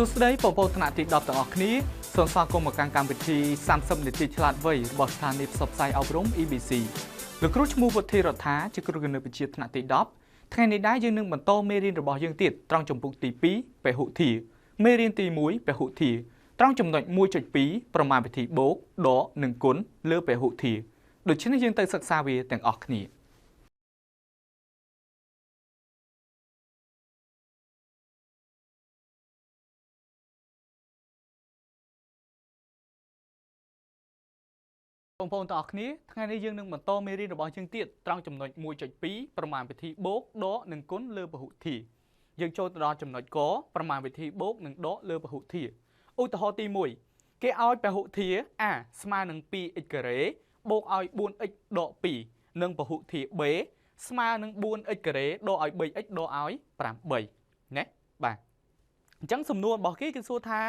សួស្តីបងប្អូនថ្នាក់ទី10ទាំងអស់គ្នាសូមស្វាគមន៍មកកាន់កម្មវិធី30នាទីឆ្លាតវៃរបស់ស្ថានីយ៍ផ្សព្វផ្សាយអប់រំ EBC លោកគ្រូឈ្មោះវុធីរដ្ឋាជាគ្រូគណិតវិទ្យាថ្នាក់ទី10ថ្ងៃនេះដែរយើងនឹងបន្តមេរៀនរបស់យើងទៀតត្រង់ចំពុកទី2ពហុធាមេរៀនទី1ពហុធាត្រង់ចំណុច 1.2 ប្រមាណវិធីបូកដកនិងគុណលើពហុធាដូច្នេះយើងទៅសិក្សាវាទាំងអស់គ្នាបងប្អូនទាំងអស់គ្នាថ្ងៃនេះយើងនឹងបន្តមេរៀនរបស់យើងទៀតត្រង់ចំណុច 1.2 ប្រមាណវិធីបូកដកនិងគុណលើពហុធាយើងចូលទៅដល់ចំណុចកប្រមាណវិធីបូកនិងដកលើពហុធាឧទាហរណ៍ទី1គេឲ្យពហុធា a ស្មើនឹង 2x ការ៉េបូកឲ្យ 4x ដក 2និងពហុធា b ស្មើនឹង 4x ការ៉េដកឲ្យ 3x ដកឲ្យ 8ណាបាទអញ្ចឹងសំណួររបស់គេគឺសួរថា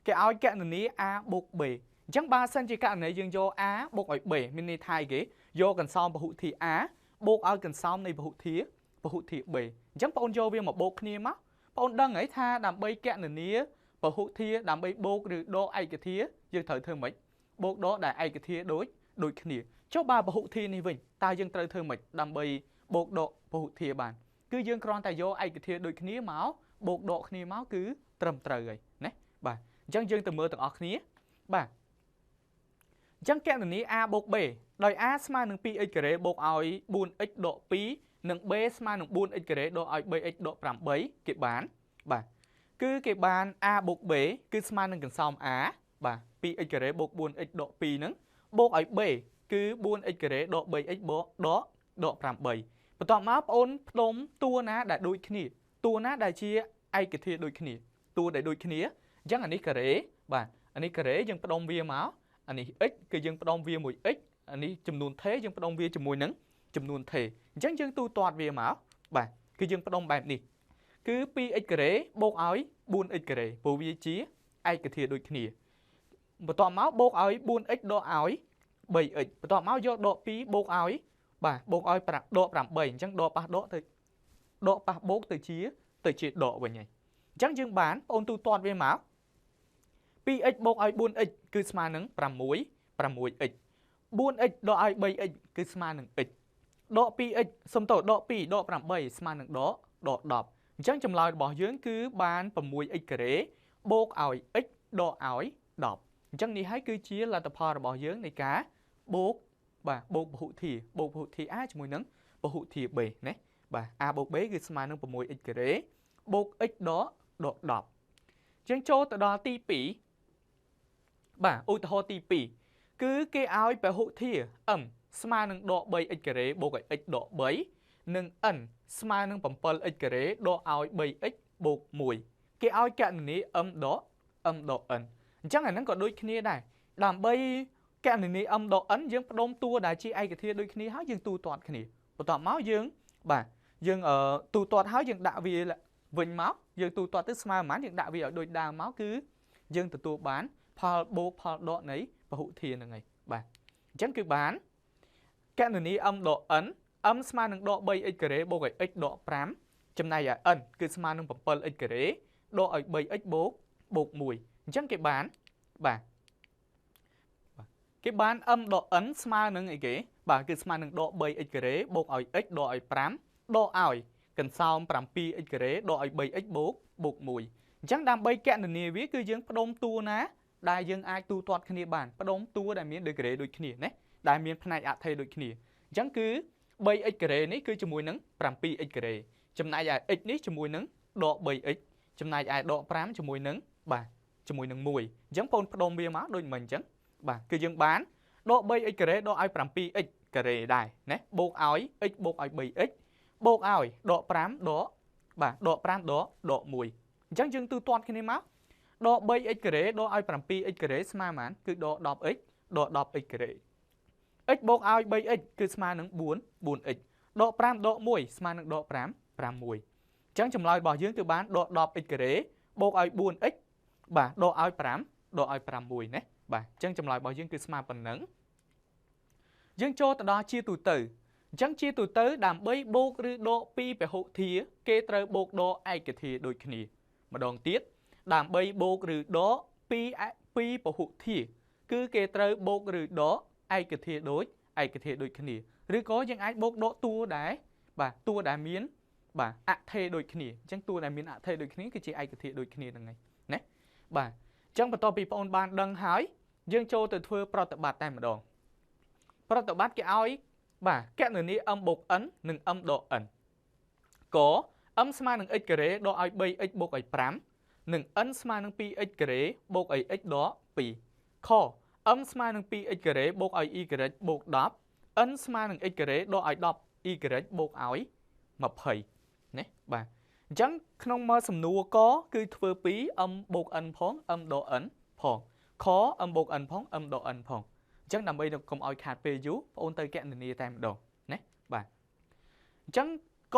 គេឲ្យកណនី a បូក bអញ្ចឹងបើសិនជាករណីយើងយក a បូកឲ្យ b មានន័យថាគេយកកន្សោមពហុធា a បូកឲ្យកន្សោមនៃពហុធា b អញ្ចឹងបងប្អូនយកវាមកបូកគ្នាមកបងប្អូនដឹងហើយថាដើម្បីកណនីពហុធាដើម្បីបូកឬដកឯកធាយើងត្រូវធ្វើម៉េចបូកដកដែលឯកធាដូចគ្នាចុះបើពហុធានេះវិញតើយើងត្រូវធ្វើម៉េចដើម្បីបូកដកពហុធាបានគឺយើងគ្រាន់តែយកឯកធាដូចគ្នាមកបូកដកគ្នាមកគឺត្រឹមត្រូវហើយណាបាទអញ្ចឹងយើងទៅមើលទាំងអស់គ្នាបាទអញ្ចឹងកណនី a បូក b ដោយ a ស្មើនឹង 2x ការ៉េបូកឲ្យ 4x ដក 2 និង b ស្មើនឹង 4x ការ៉េដកឲ្យ 3x ដក 8គេបានបាទគឺគេបាន a បូក b គឺស្មើនឹងកន្សោម a បាទ 2x ការ៉េបូក 4x ដក 2ហ្នឹងបូកឲ្យ b គឺ 4x ការ៉េដក 3x បូកដក 8បន្ទាប់មកបងអូនផ្ដុំតួណាដែលដូចគ្នាតួណាដែលជាឯកធាដូចគ្នាតួដែលដូចគ្នាអញ្ចឹងអានេះការ៉េបាទអានេះការ៉េយើងផ្ដុំវាមកអានេះ x គឺយើងផ្ដុំវាមួយ x អានេះចំនួនថេយើងផ្ដុំវាជាមួយនឹងចំនួនថេអញ្ចឹងយើងទូទាត់វាមកបាទគឺយើងផ្ដុំបែបនេះគឺ 2x ការ៉េបូកឲ្យ 4x ការ៉េព្រោះវាជាឯកធាដូចគ្នាបន្ទាប់មកបូកឲ្យ 4x ដកឲ្យ 3x បន្ទាប់មកយកដក 2 បូកឲ្យបាទបូកឲ្យដក 8អញ្ចឹងដកប៉ះដកទៅដកប៉ះបូកទៅជាដកវិញហើយអញ្ចឹងយើងបានបងទូទាត់វាមក 2x បូកឲ្យ 4x គឺស្មើនឹង 6x 4x ដកឲ្យ 3x គឺស្មើនឹង x ដក 2x សុំតដក 2 ដក 8 ស្មើនឹងដក 10អញ្ចឹងចម្លើយរបស់យើងគឺបាន 6x ការ៉េបូកឲ្យ x ដកឲ្យ 10អញ្ចឹងនេះហើយគឺជាលទ្ធផលរបស់យើងនៃការបូកបាទបូកពហុធា a ជាមួយនឹងពហុធា b ណាបាទ a បូក b គឺស្មើនឹង 6x ការ៉េបូក x ដក 10យើងចូលទៅដល់ទី2បាទឧទាហរណ៍ទី2គឺគេឲ្យពហុធា m ស្មើនឹងដក 3x ការ៉េបូកឲ្យ x ដក 3និង n ស្មើនឹង 7x ការ៉េដកឲ្យ 3x បូក 1គេឲ្យកណនី m ដក n អញ្ចឹងអាហ្នឹងក៏ដូចគ្នាដែរដើម្បីកណនី m ដក n យើងផ្ដុំតួដែលជាឯកធាដូចគ្នាហើយយើងទូទាត់គ្នាបន្ទាប់មកយើងបាទយើងទូទាត់ហើយយើងដាក់វាវិញមកយើងទូទាត់ទៅស្មើប៉ុន្មានយើងដាក់វាឲ្យដូចដើមមកគឺយើងទទួលបានផលបូកផលដកនៃពហុធាហ្នឹងហើយបាទអញ្ចឹងគឺបានកណនី m ដក n m ស្មើនឹងដក 3x ការ៉េបូកឲ្យ x ដក 5ចំណែកឯ n គឺស្មើនឹង 7x ការ៉េដកឲ្យ 3x បូក 1អញ្ចឹងគេបានបាទគេបាន m ដក n ស្មើនឹងអីគេបាទគឺស្មើនឹងដក 3x ការ៉េបូកឲ្យ x ដកឲ្យ 5ដកឲ្យកន្សោម 7x ការ៉េដកឲ្យ 3x បូក 1អញ្ចឹងដើម្បីកណនីវាគឺយើងផ្ដុំតួណាដែលយើងអាចទូទាត់គ្នាបានផ្ដុំតួដែលមានដូចការ៉េដូចគ្នាណាដែលមានផ្នែកអថេដូចគ្នាអញ្ចឹងគឺ 3x ការ៉េនេះគឺជាមួយនឹង 7x ការ៉េចំណែកឯ x នេះជាមួយនឹងដក 3x ចំណែកឯដក 5ជាមួយនឹងបាទជាមួយនឹង1អញ្ចឹងបងផ្ដុំវាមកដូចមិនអញ្ចឹងបាទគឺយើងបានដក 3x ការ៉េដកឲ្យ 7x ការ៉េដែរណាបូកឲ្យ x បូកឲ្យ 3x បូកឲ្យដក 5 ដកបាទដក 5 ដក 1អញ្ចឹងយើងទូទាត់គ្នាមកដក 3x ការ៉េដកឲ្យ 7x ការ៉េស្មើប៉ុន្មានគឺដក 10x ដក 10x ការ៉េ x បូកឲ្យ 3x គឺស្មើនឹង 4x ដក 5 ដក 1ស្មើនឹងដក 5 6អញ្ចឹងចម្លើយរបស់យើងគឺបានដក 10x ការ៉េបូកឲ្យ 4x បាទដកឲ្យ 5 ដកឲ្យ 6ណាបាទអញ្ចឹងចម្លើយរបស់យើងគឺស្មើប៉ុណ្ណឹងយើងចូលទៅដល់ជាទូទៅអញ្ចឹងជាទូទៅដើម្បីបូកឬដកពីពហុធាគេត្រូវបូកដកឯកធាដូចគ្នាម្ដងទៀត ដើម្បីបូកឬដកពីពហុធាតុគឺគេត្រូវបូកឬដកឯកធាតុដូចគ្នាឬក៏យើងអាចបូកដកតួដែរបាទតួដែលមានបាទអថេរដូចគ្នាអញ្ចឹងតួដែលមានអថេរដូចគ្នាគឺជាឯកធាតុដូចគ្នាហ្នឹងហើយណាបាទអញ្ចឹងបន្ទាប់ពីបងប្អូនបានដឹងហើយយើងចូលទៅធ្វើប្រតិបត្តិតែម្ដងប្រតិបត្តិគេឲ្យបាទកណនី m បូក n និង m ដក n ក m ស្មើនឹង x ការ៉េដកឲ្យ 3x បូកឲ្យ 5 និង n ស្មើនឹង 2x ការ៉េបូកឲ្យ x ដក 2 ខ m ស្មើនឹង 2x ការ៉េបូកឲ្យ y បូក 10 n ស្មើនឹង x ការ៉េដកឲ្យ 10y បូកឲ្យ 20ណាបាទអញ្ចឹងក្នុងមើលសំណួរកគឺធ្វើពី m បូក n ផង m ដក n ផងខ m បូក n ផង m ដក n ផងអញ្ចឹងដើម្បីកុំឲ្យខាតពេលយូរបងអូនទៅកណនីតែម្ដងណាបាទអញ្ចឹងក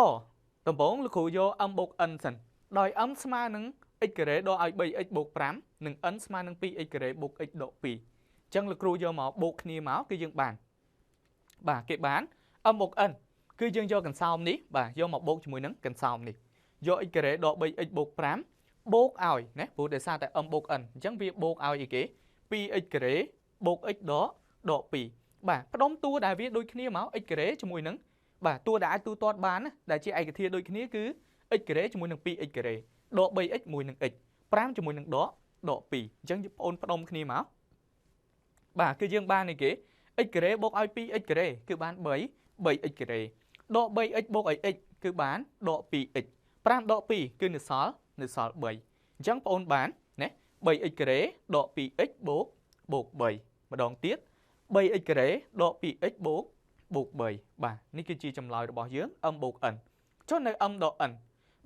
ដំបូងលោកគ្រូយក m បូក n សិនដោយ m ស្មើនឹង x ការ៉េដកឲ្យ 3x បូក 5 និង n ស្មើនឹង 2x ការ៉េបូក x ដក 2អញ្ចឹងលោកគ្រូយកមកបូកគ្នាមកគឺយើងបានបាទគេបាន m បូក n គឺយើងយកកន្សោមនេះបាទយកមកបូកជាមួយនឹងកន្សោមនេះយក x ការ៉េដក 3x បូក 5 បូកឲ្យណាព្រោះដោយសារតែ m បូក n អញ្ចឹងវាបូកឲ្យអីគេ 2x ការ៉េបូក x ដក 2បាទផ្ដុំតួដែលវាដូចគ្នាមក x ការ៉េជាមួយនឹងបាទតួដែលអាចទូទាត់បានណាដែលជាឯកធាតុដូចគ្នាគឺ x ការ៉េជាមួយនឹង 2x ការ៉េដក 3x មួយនឹង x 5ជាមួយនឹងដក 2អញ្ចឹងបងអូនផ្ដុំគ្នាមកបាទគឺយើងបានអីគេ x ការ៉េបូកឲ្យ 2x ការ៉េគឺបាន 3x ការ៉េដក 3x បូកឲ្យ x គឺបានដក 2x 5ដក 2គឺនៅសល់3អញ្ចឹងបងអូនបានណា 3x ការ៉េដក 2x បូក 3ម្ដងទៀត 3x ការ៉េដក 2x បូក 3បាទនេះគឺជាចម្លើយរបស់យើង m បូក n ចុះនៅ m ដក n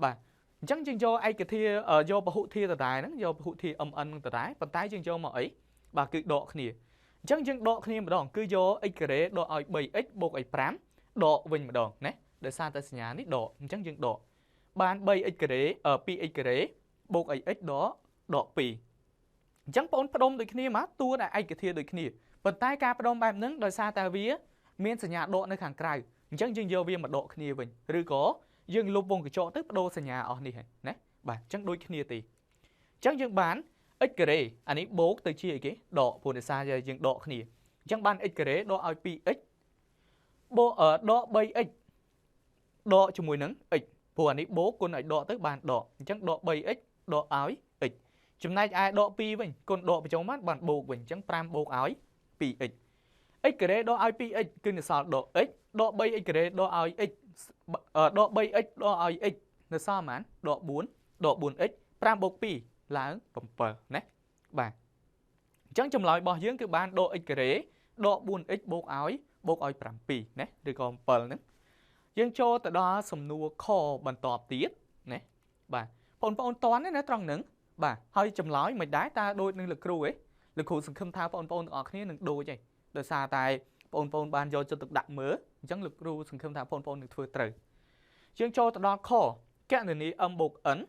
បាទអញ្ចឹងយើងយកឯកធាតុយកពហុធាតុដដែលហ្នឹងយកពហុធាតុ mn ហ្នឹងដដែលប៉ុន្តែយើងយកមកអីបាទគឺដកគ្នាអញ្ចឹងយើងដកគ្នាម្ដងគឺយក x ការ៉េដកឲ្យ 3x បូកឲ្យ 5ដកវិញម្ដងណាដោយសារតែសញ្ញានេះដកអញ្ចឹងយើងដកបាន 3x ការ៉េ 2x ការ៉េបូកឲ្យ x ដក 2អញ្ចឹងបងប្អូនផ្ដុំដូចគ្នាមកតួដែលឯកធាតុដូចគ្នាប៉ុន្តែការផ្ដុំបែបហ្នឹងដោយសារតែវាមានសញ្ញាដកនៅខាងក្រៅអញ្ចឹងយើងយកវាមកដកគ្នាវិញឬក៏យើងលុបវងកញ្ចក់ទៅបដូរសញ្ញាអស់នេះហើយណាបាទអញ្ចឹងដូចគ្នាទេអញ្ចឹងយើងបាន x ការ៉េអានេះបូកទៅជាអីគេដកព្រោះដោយសារយើងដកគ្នាអញ្ចឹងបាន x ការ៉េដកឲ្យ 2x បូកដក 3x ដកជាមួយនឹង x ព្រោះអានេះបូកគុណឲ្យដកទៅបានដកអញ្ចឹងដក 3x ដកឲ្យ x ចំណែកឯដក 2វិញគុណដកបញ្ចូលមកបានបូកវិញអញ្ចឹង5បូកឲ្យ 2x x ការ៉េដកឲ្យ 2x គឺនៅសល់ដក x ដក 3x ការ៉េដកឲ្យ x ដក 3x ដកឲ្យ x នៅសល់ប៉ុន្មានដក 4 ដក 4x 5បូក 2ឡើង 7ណាបាទអញ្ចឹងចម្លើយរបស់យើងគឺបានដក x ការ៉េដក 4x បូកឲ្យ 7ណាឬក៏7ហ្នឹងយើងចូលទៅដល់សំណួរខបន្តទៀតណាបាទបងប្អូនតន់ណាត្រង់ហ្នឹងបាទហើយចម្លើយមិនដែរតើដូចនឹងលោកគ្រូឯងលោកគ្រូសង្ឃឹមថាបងប្អូនទាំងអស់គ្នានឹងដូចឯងដោយសារតែបងប្អូនបានយកចិត្តទុកដាក់មើលអញ្ចឹងលោកគ្រូសង្ឃឹមថាបងប្អូននឹងធ្វើត្រូវយើងចូលទៅដល់ខកណនី m បូក n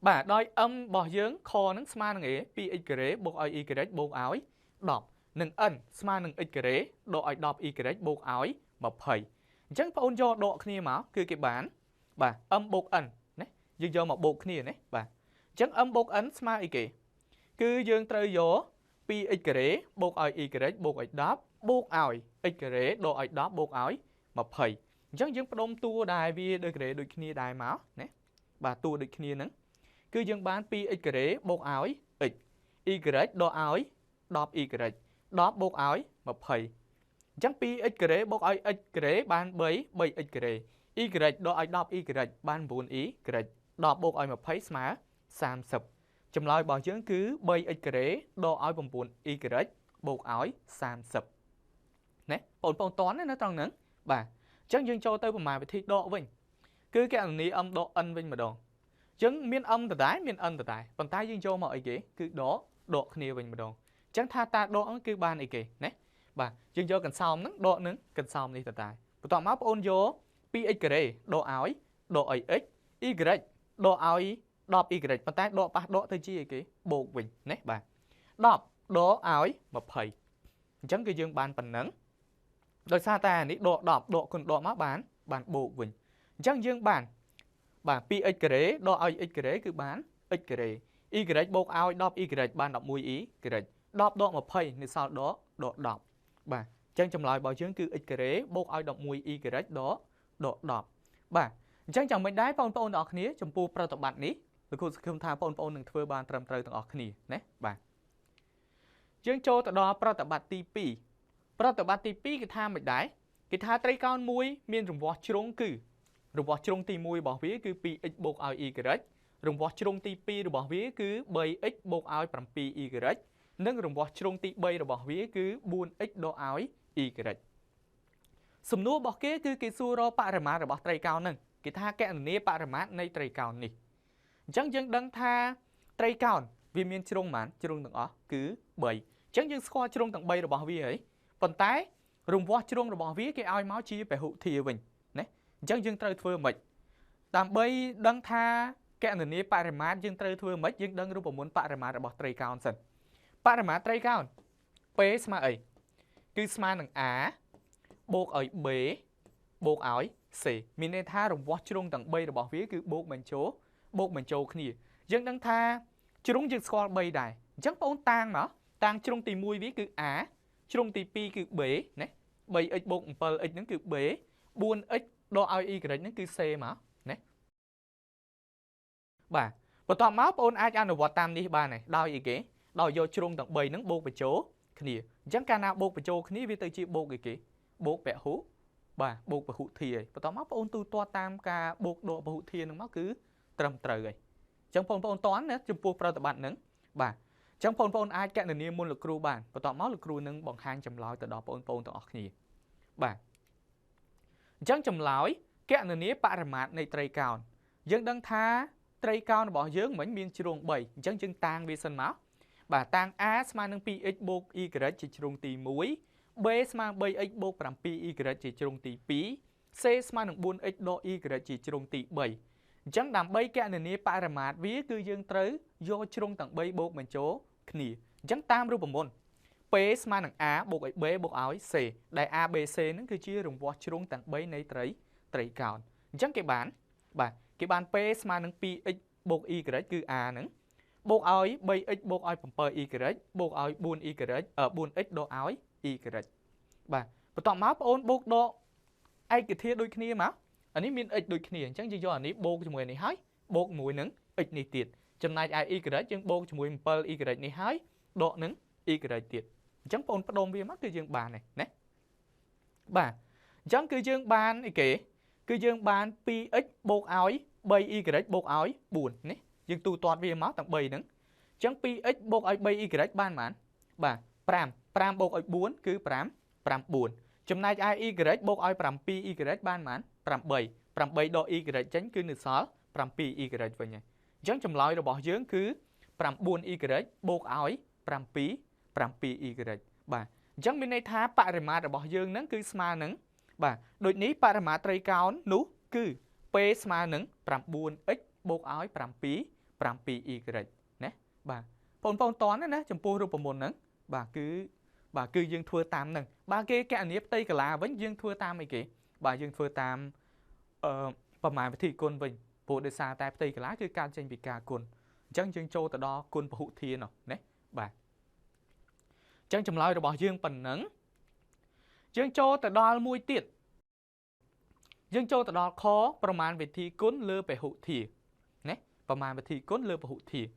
បាទដោយ m របស់យើងខហ្នឹងស្មើនឹងអី 2x ការ៉េបូកឲ្យ y ការ៉េបូកឲ្យ 10និង n ស្មើនឹង x ការ៉េដកឲ្យ 10y ការ៉េបូកឲ្យ 20អញ្ចឹងបងប្អូនយកដកគ្នាមកគឺគេបានបាទ m បូក n ណាយើងយកមកបូកគ្នាណាបាទអញ្ចឹង m បូក n ស្មើអីគេគឺយើងត្រូវយក 2x ការ៉េបូកឲ្យ y ការ៉េបូកឲ្យ 10បូកឲ្យ x ការ៉េដកឲ្យ 10បូកឲ្យ 20អញ្ចឹងយើងផ្ដុំតួដែលវាដូចការ៉េដូចគ្នាដែរមកណាបាទតួដូចគ្នាហ្នឹងគឺយើងបាន 2x ការ៉េបូកឲ្យ x y ការ៉េដកឲ្យ 10y ការ៉េ10បូកឲ្យ 20អញ្ចឹង 2x ការ៉េបូកឲ្យ x ការ៉េបាន 3x ការ៉េ y ការ៉េដកឲ្យ 10y ការ៉េបាន 9y ការ៉េ10បូកឲ្យ 20ស្មើ30ចម្លើយរបស់យើងគឺ 3x ការ៉េដកឲ្យ 9y ការ៉េបូកឲ្យ 30ណាបងប្អូនតន់ណាត្រង់ហ្នឹងបាទអញ្ចឹងយើងចូលទៅប្រមាណវិធីដកវិញគឺកណនី m ដក n វិញម្ដងអញ្ចឹងមាន m ដដែលមាន n ដដែលប៉ុន្តែយើងយកមកអីគេគឺដកគ្នាវិញម្ដងអញ្ចឹងថាតាដកហ្នឹងគឺបានអីគេណាបាទយើងយកកន្សោមហ្នឹងដកនឹងកន្សោមនេះដដែលបន្ទាប់មកបងអូនយក 2x ការ៉េដកឲ្យ x y ការ៉េដកឲ្យ 10y ការ៉េប៉ុន្តែដកប៉ះដកទៅជាអីគេបូកវិញណាបាទ10ដកឲ្យ 20អញ្ចឹងគឺយើងបានប៉ុណ្ណឹងដោយសារតែនេះដក10ដកគុណដកមកបានបូកវិញអញ្ចឹងយើងបានបាទ 2x ការ៉េដកឲ្យ x ការ៉េគឺបាន x ការ៉េ y បូកឲ្យ10 y បាន11 y 10ដក20នៅសល់ដក10បាទអញ្ចឹងចម្លើយរបស់យើងគឺ x ការ៉េបូកឲ្យ11 y ដក10បាទអញ្ចឹងចាំមិនដែរបងប្អូនទាំងអស់គ្នាចំពោះប្រតិបត្តិនេះលោកគ្រូសង្ឃឹមថាបងប្អូននឹងធ្វើបានត្រឹមត្រូវទាំងអស់គ្នាណាបាទយើងចូលទៅដល់ប្រតិបត្តិទី2ប្រតិបត្តិទី2គេថាមិនដែរគេថាត្រីកោណមួយមានរង្វាស់ជ្រុងគឺរង្វាស់ជ្រុងទី1របស់វាគឺ 2x បូកឲ្យ y រង្វាស់ជ្រុងទី2របស់វាគឺ 3x បូកឲ្យ 7y និងរង្វាស់ជ្រុងទី3របស់វាគឺ 4x ដកឲ្យ y សំណួររបស់គេគឺគេសួររកបរិមាណរបស់ត្រីកោណនឹងគេថាកណនាបរិមាណនៃត្រីកោណនេះអញ្ចឹងយើងដឹងថាត្រីកោណវាមានជ្រុងប៉ុន្មានជ្រុងទាំងអស់គឺ3អញ្ចឹងយើងស្គាល់ជ្រុងទាំង3របស់វាហើយប៉ុន្តែរង្វាស់ជ្រុងរបស់វាគេឲ្យមកជាពហុធាតុវិញណាអញ្ចឹងយើងត្រូវធ្វើម៉េចដើម្បីដឹងថាកណនាបរិមាណយើងត្រូវធ្វើម៉េចយើងដឹងរូបមន្តបរិមាណរបស់ត្រីកោណសិនបរិមាណត្រីកោណ P ស្មើអីគឺស្មើនឹង A បូកឲ្យ B បូកឲ្យ C មានន័យថារង្វាស់ជ្រុងទាំង3របស់វាគឺបូកបញ្ចូលគ្នាយើងដឹងថាជ្រុងយើងស្គាល់3ដែរអញ្ចឹងបងអូនតាំងមកតាំងជ្រុងទី1វាគឺ A ជ្រុងទី2គឺ B ណា 3x បូក 7x ហ្នឹងគឺ B 4x ដកឲ្យ y ហ្នឹងគឺ C មកណាបាទបន្ទាប់មកបងអូនអាចអនុវត្តតាមនេះបានហើយដោយអីគេដោយយកជ្រុងទាំង3ហ្នឹងបូកបញ្ចូលគ្នាអញ្ចឹងកាលណាបូកបញ្ចូលគ្នាវាទៅជាបូកអីគេបូកពហុបាទបូកពហុធាតុបន្ទាប់មកបងអូនទូទាត់តាមការបូកដកពហុធាតុហ្នឹងមកគឺត្រឹមត្រូវហើយអញ្ចឹងបងប្អូនតន់ណាចំពោះប្រតិបត្តិហ្នឹងបាទអញ្ចឹងបងប្អូនអាចកណនាមុនលោកគ្រូបានបន្ទាប់មកលោកគ្រូនឹងបង្ហាញចម្លើយទៅដល់បងប្អូនទាំងអស់គ្នាបាទអញ្ចឹងចម្លើយកណនាបរិមាណនៃត្រីកោណយើងដឹងថាត្រីកោណរបស់យើងមិនមានជ្រុង3អញ្ចឹងយើងតាំងវាសិនមកបាទតាំង A ស្មើនឹង 2x បូក y ជាជ្រុងទី1 B ស្មើ 3x បូក 7y ជាជ្រុងទី2 C ស្មើនឹង 4x ដក y ជាជ្រុងទី3អញ្ចឹងដើម្បីកណនាបរិមាណវាគឺយើងត្រូវយកជ្រុងទាំង3បូកបញ្ចូលគ្នាអញ្ចឹងតាមរូបមន្ត P ស្មើនឹង A បូកឲ្យ B បូកឲ្យ C ដែល A B C ហ្នឹងគឺជារង្វាស់ជ្រុងទាំង3នៃត្រីកោណអញ្ចឹងគេបានបាទគេបាន P ស្មើនឹង 2x បូក y គឺ A ហ្នឹងបូកឲ្យ 3x បូកឲ្យ 7y បូកឲ្យ 4x ដកឲ្យ y បាទបន្ទាប់មកបងអូនបូកដកឯកធាតុដូចគ្នាមកអានេះមាន x ដូចគ្នាអញ្ចឹងយើងយកអានេះបូកជាមួយនេះហើយបូកជាមួយនឹង x នេះទៀតចំណែកឯ y យើងបូកជាមួយ 7y នេះហើយដកនឹង y ទៀតអញ្ចឹងបងអូនបដូរវាមកគឺយើងបានហើយណាបាទអញ្ចឹងគឺយើងបានអីគេគឺយើងបាន 2x បូកឲ្យ 3y បូកឲ្យ 4នេះយើងទូទាត់វាមកទាំង3ហ្នឹងអញ្ចឹង 2x បូកឲ្យ 3y បានប៉ុន្មានបាទ5បូកឲ្យ 4គឺ9ចំណែកឯ y បូកឲ្យ 7y បានប៉ុន្មាន8ដក y ចេញគឺនៅសល់ 7y វិញហើយអញ្ចឹងចម្លើយរបស់យើងគឺ 9y បូកឲ្យ 7y បាទអញ្ចឹងមានន័យថាបរិមាណរបស់យើងហ្នឹងគឺស្មើនឹងបាទដូចនេះបរិមាណត្រីកោណនោះគឺ P ស្មើនឹង 9x បូកឲ្យ 7y ណាបាទបងប្អូនតន់ណាចំពោះរូបមន្តហ្នឹងបាទគឺយើងធ្វើតាមហ្នឹងបាទគេកណនាផ្ទៃកាឡាវិញយើងធ្វើតាមអីគេបាទយើងធ្វើតាមប្រមាណវិធីគុណវិញព្រោះដោយសារតែផ្ទៃកាឡាគឺការចេញពីការគុណអញ្ចឹងយើងចូលទៅដល់គុណពហុធាតុណាបាទអញ្ចឹងចម្លើយរបស់យើងប៉ុណ្ណឹងយើងចូលទៅដល់មួយទៀតយើងចូលទៅដល់ខប្រមាណវិធីគុណលើពហុធាតុណាប្រមាណវិធីគុណលើពហុធាតុ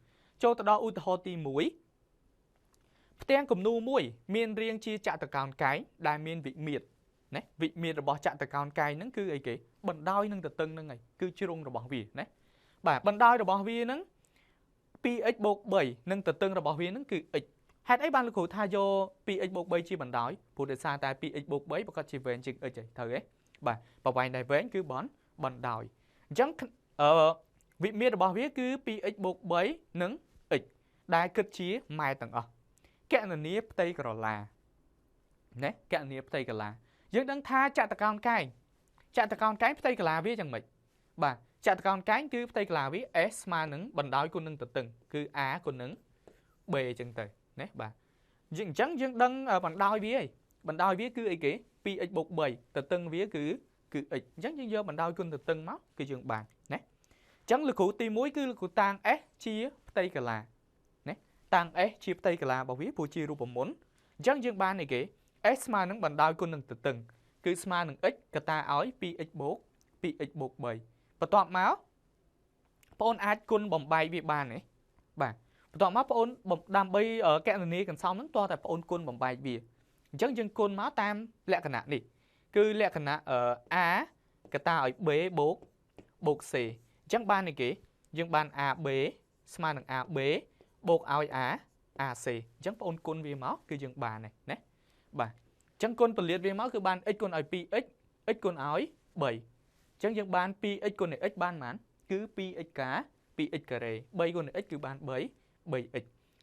ចូលទៅដល់ឧទាហរណ៍ទី1ផ្ទាំងគំនូរមួយមានរាងជាចតុកោណកែងដែលមានវិមាត្រណាវិមាត្ររបស់ចតុកោណកែងហ្នឹងគឺអីគេបណ្ដោយនឹងទទឹងហ្នឹងឯងគឺជ្រុងរបស់វាណាបាទបណ្ដោយរបស់វាហ្នឹង 2x បូក3និងទទឹងរបស់វាហ្នឹងគឺ x ហេតុអីបានលោកគ្រូថាយក 2x បូក3ជាបណ្ដោយព្រោះដោយសារតែ 2x បូក3ប្រកាសជាវែងជាង x ហើយត្រូវទេបាទប្រវែងដែលវែងគឺបណ្ដោយអញ្ចឹងវិមាត្ររបស់វាគឺ 2x បូក3និង x ដែលគិតជាម៉ែត្រទាំងអស់កណនាផ្ទៃក្រឡាណាកណនាផ្ទៃកាឡាយើងដឹងថាចតុកោណកែងផ្ទៃកាឡាវាយ៉ាងម៉េចបាទចតុកោណកែងគឺផ្ទៃកាឡាវា s ស្មើនឹងបណ្ដោយគុណនឹងទទឹងគឺ a គុណនឹង b អញ្ចឹងទៅណាបាទយើងអញ្ចឹងយើងដឹងបណ្ដោយវាហើយបណ្ដោយវាគឺអីគេ 2x បូក3ទទឹងវាគឺ x អញ្ចឹងយើងយកបណ្ដោយគុណទទឹងមកគឺយើងបានណា chẳng lực cụ tí mũi cứ lực cụ tang S chia tây cả là nè tang S chia tây cả là bảo viết phụ chia rùa muốn chẳng dương ban này kì S mà nâng bàn đôi con nâng từ từng cứ mà nâng X cả ta ói px bột 7 và toàn máu bọn ai con bồng bay vì bàn này bà toàn máu bọn bồng đam bay ở cái này cần sau nâng to tại bọn con bồng bay vì chẳng dương con máu tam lẹ cả nạ này cứ lẹ cả nạ ở A cả ta ở B bột C chẳng ban này kì dương ban A B mà nâng A B bột ói A A C chẳng bọn con vì máu cứ dương bà này nè bà chẳng con phân liệt vì máu cứ ban x con ói px x con ói 7 chẳng dương ban px con này x ban mán cứ px cá px cà rê 3 con này x cứ ban 7x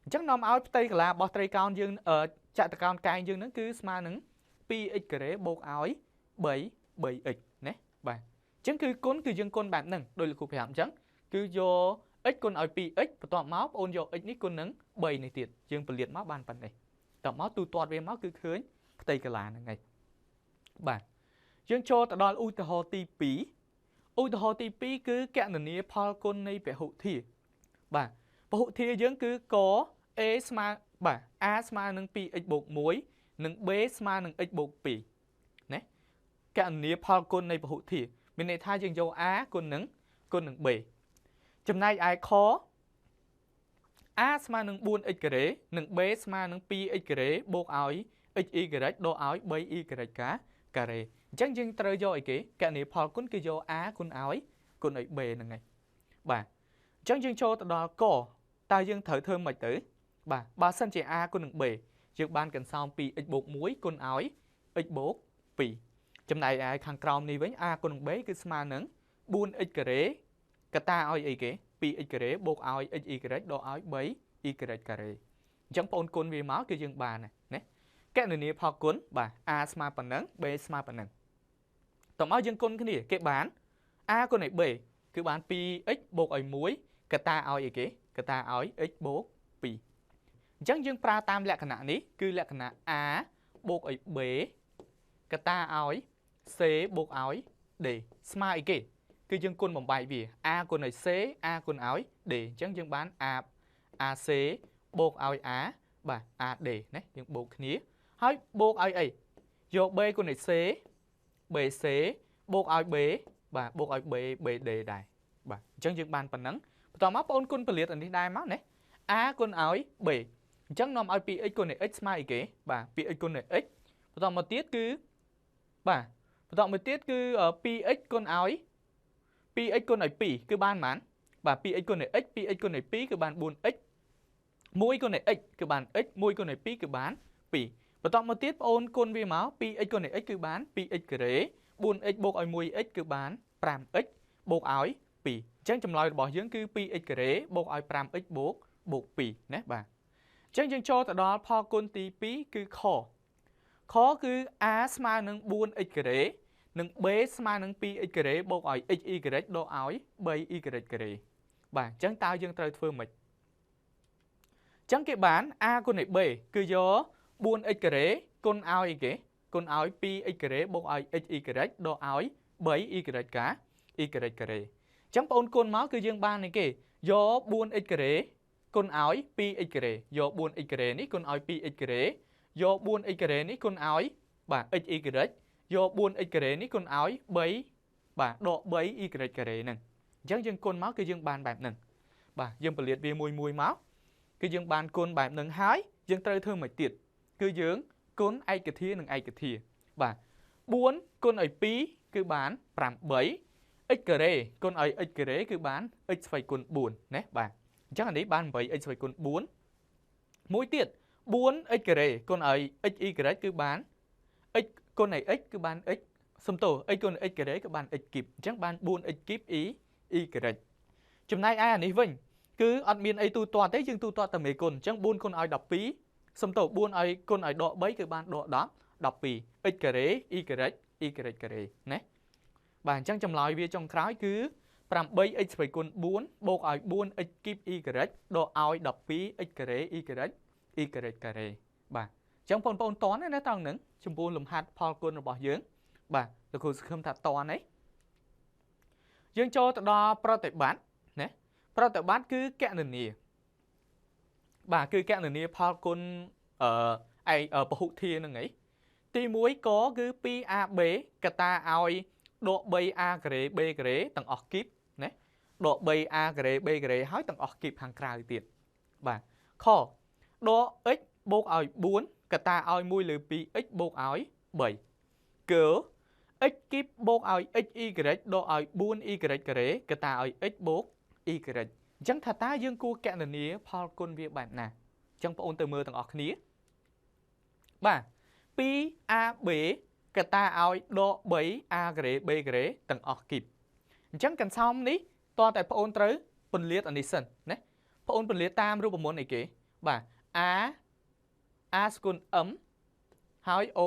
chẳng nôm ói tây là bỏ tây cao dương ở chạy tây cao cài dương nó cứ mà nứng px cà rê bột ói 7x nè bà chẳng cứ con cứ dương con bạn nâng đôi là cụ phải hàm chẳng cứ vô x con ói px và toàn máu ôn vô x ní con nứng 7 này tiệt dương phân liệt máu ban phần này tổng máu tu toàn về máu cứ khơi tây cả là này bà dương cho ta đo u hồ ti pí cứ kẹn là nia Paul con này về hậu thi bà và hậu thi dương cứ có a sma bà a sma nâng pi x bột muối nâng b sma nâng x bột pi nè kẹn nia Paul con này về hậu thi bên này thay dương dấu a con nâng b chấm này ai khó a sma nâng buôn x cái đấy nâng b sma nâng pi x cái đấy bột áo x y đo áo 3 y cá cà rê chẳng dừng trời do cái cái này Paul cũng cái do á con áo con ấy b này bà chẳng dừng cho đó có ta dừng thở thơm mày tử bà sân chỉ a con đừng b dừng ban cần sau pi x bột muối con áo x bột pi trong này ai khang còng này với a con đừng b cái sma nắng buôn x cái rê cả ta áo ấy cái pi x cái rê bột áo x y đo áo 3 y cà rê chẳng Paul con vì máu cái dừng bà này nè cái này Paul cuốn bà a sma phần nắng b sma phần nắng tổng áo dương con cái này cái bán a con này b cứ bán pi x bột ở muối cả ta áo gì kế cả ta áo x bột pi chẳng dương pra tam lẹ khả năng ní cứ lẹ khả năng a bột ở b cả ta áo c bột áo d sma gì kế cứ dương con bằng bài vì a con này c a con áo d chẳng dương bán a c bột áo á bà a d này dương bột khía hỏi bột áo ấy vô b con này c BC bột áo B và bột áo B BD đài bà chẳng dương ban phần nắng tao máu ôn con liệt ở đây đài máu này A con áo B chẳng nom áo PX con này X mai kế bà PX con này X tao một tiết cứ bà tao một tiết cứ ở PX con áo PX con này P cứ ban mán bà PX con này X PX con này P cứ ban buôn X mũi con này X cứ ban X mũi con này P cứ bán P và tao một tiết ôn con vi máu px con này x cứ bán px cái rễ buôn x bột ỏi mùi x cứ bán pram x bột ỏi pi chẳng chấm lòi bỏ dưỡng cứ px cái rễ bột ỏi pram x bột pi nè bà chẳng chừng cho tại đó Paul con tí pi cứ khó cứ a sma nâng buôn x cái rễ nâng b sma nâng px cái rễ bột ỏi x y cái đo ỏi 3 y cái rễ bà chẳng tao dương trời phương mịch chẳng cái bán a con này b cứ do buôn x cái rễ con áo y kế con áo pi x cái rễ bột áo x y cái đo áo 3 y cái cá y cái rễ chẳng ôn con máu cứ dương ban này kì do buôn x cái rễ con áo pi x cái rễ do buôn x cái rễ ní con áo pi x cái rễ do buôn x cái rễ ní con áo bà x y cái rễ do buôn x cái rễ ní con áo 3 bà đo 3 y cái rễ nè chẳng dương con máu cứ dương ban bài nè bà dương bật liệt vì mùi máu cứ dương ban con bài nè hái dương trời thơm mày tiệt cứ dưỡng con ai cái thia nâng ai cái thia bà buôn con ở pí cứ bán pram 7 x cái rê con ở x cái rê cứ bán x phải con buồn nè bà chắc là đấy bán 7 x phải con 4 mỗi tiệt buôn x cái rê con ở x y cái rê cứ bán x con này x cứ bán x xâm tổ x con x cái rê cứ bán x kịp chắc bán buôn x kịp ý y cái rê chùm này ai này vinh cứ admin ấy tu toa thế nhưng tu toa tầm mấy con chắc buôn con ai đọc phí xâm tổ buôn ai con ai đọ bấy cái ban đọ đó đọc vì x cái rế y cái rế nè bạn chẳng chăm lại về trong khái cứ làm bấy x phải con 4 bột ai buôn x kíp y cái rế đọ ai đọc phí x cái rế y cái rế bạn chẳng phong toán đấy nó tăng nứng chấm buôn lùm hạt Paul con rồi bỏ dưỡng bạn được cô không thật toán ấy dưỡng cho đo pro tệp bán ប្រតិបត្តិគឺកណនីបាទគឺកណនីផលគុណពហុធានឹងអីទី1កគឺ 2ab កតាឲ្យដក 3a ការ៉េ b ការ៉េទាំងអស់គីបណាដក 3a ការ៉េ b ការ៉េហើយទាំងអស់គីបខាងក្រៅទៀតបាទខដក x បូកឲ្យ4កតាឲ្យ1លើ 2x បូកឲ្យ3គឺ x គីបបូកឲ្យ xy ដកឲ្យ 4y ការ៉េកតាឲ្យ x បូក y អញ្ចឹងថាតើយើងគួរកណនាផលគុណវាបែបណាអញ្ចឹងបងប្អូនទៅមើលទាំងអស់គ្នាបាទ 2ab កតាឲ្យដក 3a ការ៉េ b ការ៉េទាំងអស់គីបអញ្ចឹងកន្សោមនេះតើតែបងប្អូនត្រូវពន្លាតអានេះសិនណាបងប្អូនពន្លាតតាមរូបមន្តអីគេបាទ a ស្គុណ m ហើយ o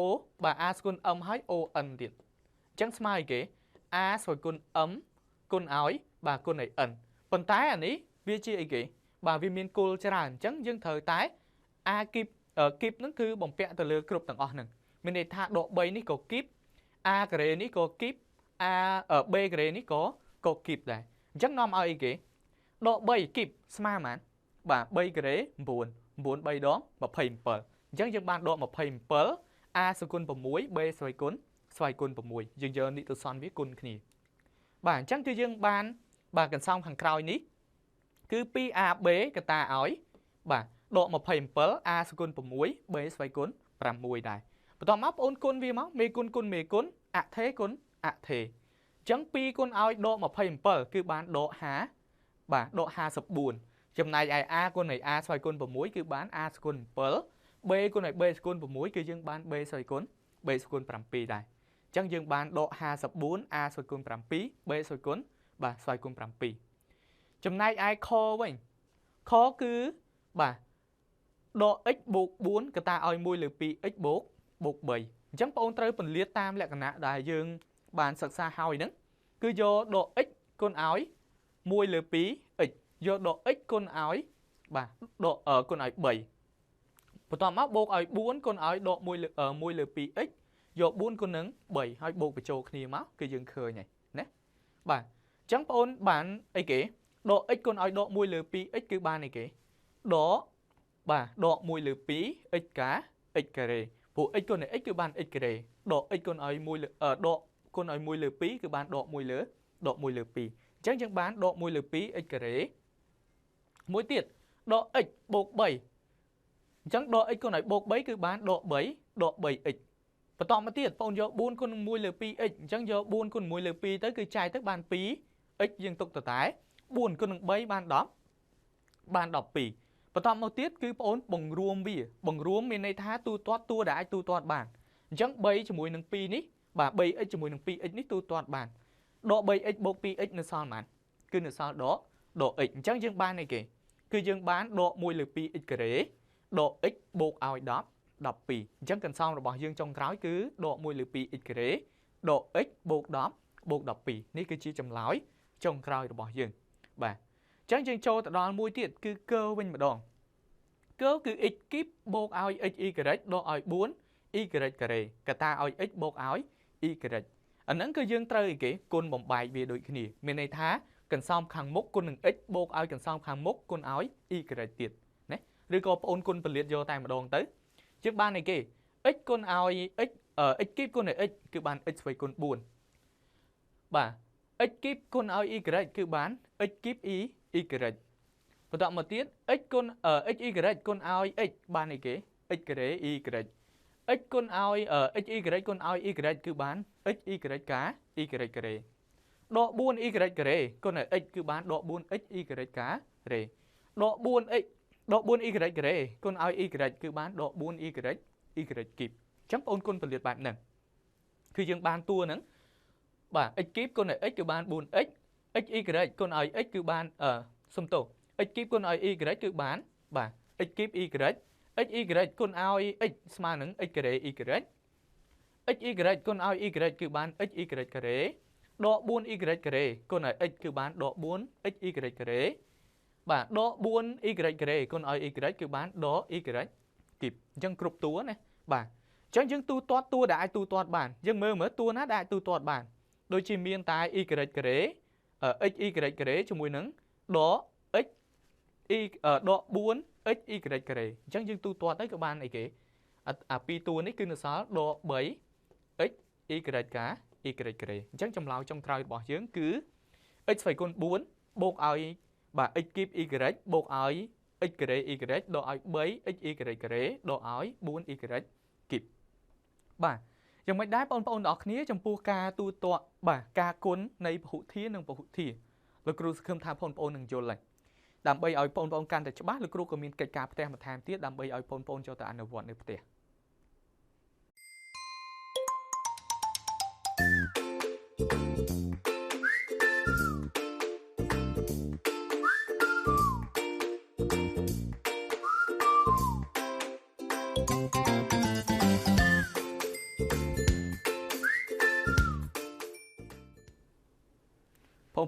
បាទ a ស្គុណ m ហើយ on ទៀតអញ្ចឹងស្មើអីគេ a ស្គុណ m គុណឲ្យបាទគុណឲ្យ n ប៉ុន្តែអានេះវាជាអីគេបាទវាមានគោលច្រើនអញ្ចឹងយើងត្រូវតែ a គីបហ្នឹងគឺបំពាក់ទៅលើគ្រប់ទាំងអស់ហ្នឹងមានន័យថាដក3នេះក៏គីប a ការ៉េនេះក៏គីប b ការ៉េនេះក៏គីបដែរអញ្ចឹងនាំឲ្យអីគេដក3គីបស្មើប៉ុន្មានបាទ3ការ៉េ9 9 3ដង27អញ្ចឹងយើងបានដក27 a សគុណ6 b ស្វ័យគុណ6យើងយកនិតិសន្នវាគុណគ្នាបាទអញ្ចឹងគឺយើងបានបាទកន្សោមខាងក្រោយនេះគឺ 2ab កតាឲ្យបាទដក27 a សគុណ6 b ស្វ័យគុណ6ដែរបន្ទាប់មកបងប្អូនគុណវាមកមេគុណគុណមេគុណអថេគុណអថេអញ្ចឹង2គុណឲ្យដក27គឺបានដក50បាទដក54ចំណែកឯ a គុណឲ្យ a ស្វ័យគុណ6គឺបាន a ស្គុណ7 b គុណឲ្យ b ស្គុណ6គឺយើងបាន b ស្វ័យគុណ b ស្គុណ7ដែរអញ្ចឹងយើងបានដក54 a ស្វ័យគុណ7 b ស្វ័យគុណបាទស្វ័យគុណ7ចំណែកឯខវិញខគឺបាទដក x បូក4កតាឲ្យ1លើ 2x បូក3អញ្ចឹងបងប្អូនត្រូវពន្លាតតាមលក្ខណៈដែលយើងបានសិក្សាហើយហ្នឹងគឺយកដក x គុណឲ្យ1លើ 2x យកដក x គុណឲ្យបាទដកគុណឲ្យ3បន្ទាប់មកបូកឲ្យ4គុណឲ្យដក1លើ 2x យក4គុណនឹង3ហើយបូកបញ្ចូលគ្នាមកគឺយើងឃើញហើយណាបាទអញ្ចឹងបងប្អូនបានអីគេដក x គុណឲ្យដក1លើ 2x គឺបានអីគេដកបាទដក1លើ 2x ការ x ការ៉េព្រោះ x គុណឲ្យ x គឺបាន x ការ៉េដក x គុណឲ្យ1លើដកគុណឲ្យ1លើ2គឺបានដក1លើ2អញ្ចឹងយើងបានដក1លើ 2x ការ៉េមួយទៀតដក x បូក3អញ្ចឹងដក x គុណឲ្យបូក3គឺបានដក 3x បន្តមកទៀតបងយក4គុណ1លើ 2x អញ្ចឹងយក4គុណ1លើ 2ទៅគឺចែកទៅបាន 2x យើងទុកទៅតែ4គុណនឹង3បាន10បាន12បន្តមកទៀតគឺបងអូនបង្រួមវាបង្រួមមានន័យថាទូទាត់តួដែលអាចទូទាត់បានអញ្ចឹង3ជាមួយនឹង2នេះបាទ 3x ជាមួយនឹង 2x នេះទូទាត់បានដក 3x បូក 2x នៅសល់ប៉ុន្មានគឺនៅសល់ដក x អញ្ចឹងយើងបានអីគេគឺយើងបានដក1លើ 2x ការ៉េដក x បូកឲ្យ10 12អញ្ចឹងកន្សោមរបស់យើងចុងក្រោយគឺដក1លើ 2x ការ៉េដក x បូក10បូក12នេះគឺជាចម្លើយចុងក្រោយរបស់យើងបាទអញ្ចឹងយើងចូលទៅដល់មួយទៀតគឺកើវិញម្ដងកើគឺ x គីបបូកឲ្យ x y ដកឲ្យ4 y ការ៉េកតាឲ្យ x បូកឲ្យ y អាហ្នឹងគឺយើងត្រូវអីគេគុណបំបែកវាដូចគ្នាមានន័យថាកន្សោមខាងមុខគុណនឹង x បូកឲ្យកន្សោមខាងមុខគុណឲ្យ y ទៀតណាឬក៏បងអូនគុណពន្លាតយកតែម្ដងទៅយើងបានអីគេ x គុណឲ្យ x គីបគុណឲ្យ x គឺបាន x ស្វ័យគុណ4បាទ x គីបគុណឲ្យ y គឺបាន x គីប y បន្តមកទៀត x គុណ x y គុណឲ្យ x បានអីគេ x ការ៉េ y x គុណឲ្យx y គុណឲ្យ y គឺបាន x y ការ y ការ៉េដក 4y ការ៉េគុណឲ្យ x គឺបានដក 4x y ការ៉េដក 4x ដក 4y ការ៉េគុណឲ្យ y គឺបានដក 4y y គីបអញ្ចឹងបងអូនគុណពន្លាតបែបហ្នឹងគឺយើងបានតួហ្នឹងបាទ x គីបគុណឲ្យ x គឺបាន 4x x y គុណឲ្យ x គឺបានសុំទោស x គីបគុណឲ្យ y គឺបានបាទ x គីប y x y គុណឲ្យ x ស្មើនឹង x ការ៉េ y x y គុណឲ្យ y គឺបាន x y ការ៉េដក 4y ការ៉េគុណឲ្យ x គឺបានដក 4x y ការ៉េបាទដក 4y ការ៉េគុណឲ្យ y គឺបានដក y គីបអញ្ចឹងគ្រប់តួណាបាទអញ្ចឹងយើងទូទាត់តួដែលអាចទូទាត់បានយើងមើលតួណាដែលអាចទូទាត់បានដូចជាមានតែ y ការ៉េx y ការ៉េជាមួយនឹងដក y độ 4 x y carré chẳng dương tu toa tới các bạn này kể pi tu này cứ nó sao độ 7 x y cả y carré chẳng trong lao trong trai bỏ chướng cứ x phải con 4 bột ai bà x kíp y bột ai x carré y độ ai 7 x y carré độ ai 4 y kíp bàยังไม่ได้ปนออกนี้จำปูกาตัวตัวบ่ากาก้นในพหุที่หนึ่งพหุที่แล้วครูสคืมทางปนหนึ่งโยนเลยดำใบเอาปนกันแต่ชบ้าแล้วครูก็มีกิจการแทนมาแทนที่ดำใบเอาปนเจ้าแต่อันวัวในประเทศ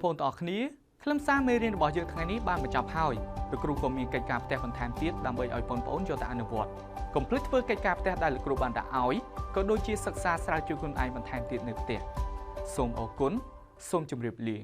พงต่อคนี้คลื่นซ่าเมรินบอกเยอะทางนี้บ้านมาจับห้อยโดยครูก็มีกิจการแต่คนแทนที่ดำใบเอาปนเจ้าแต่อันวัวคอมพลีทเพื่อกิจการแต่ได้หรือครูบ้านแต่เอาก็โดยชีศึกษาสายจุกุนไอมันแทนที่ในประเทศส้มโอกุนส้มจุ่มเรียบเรีย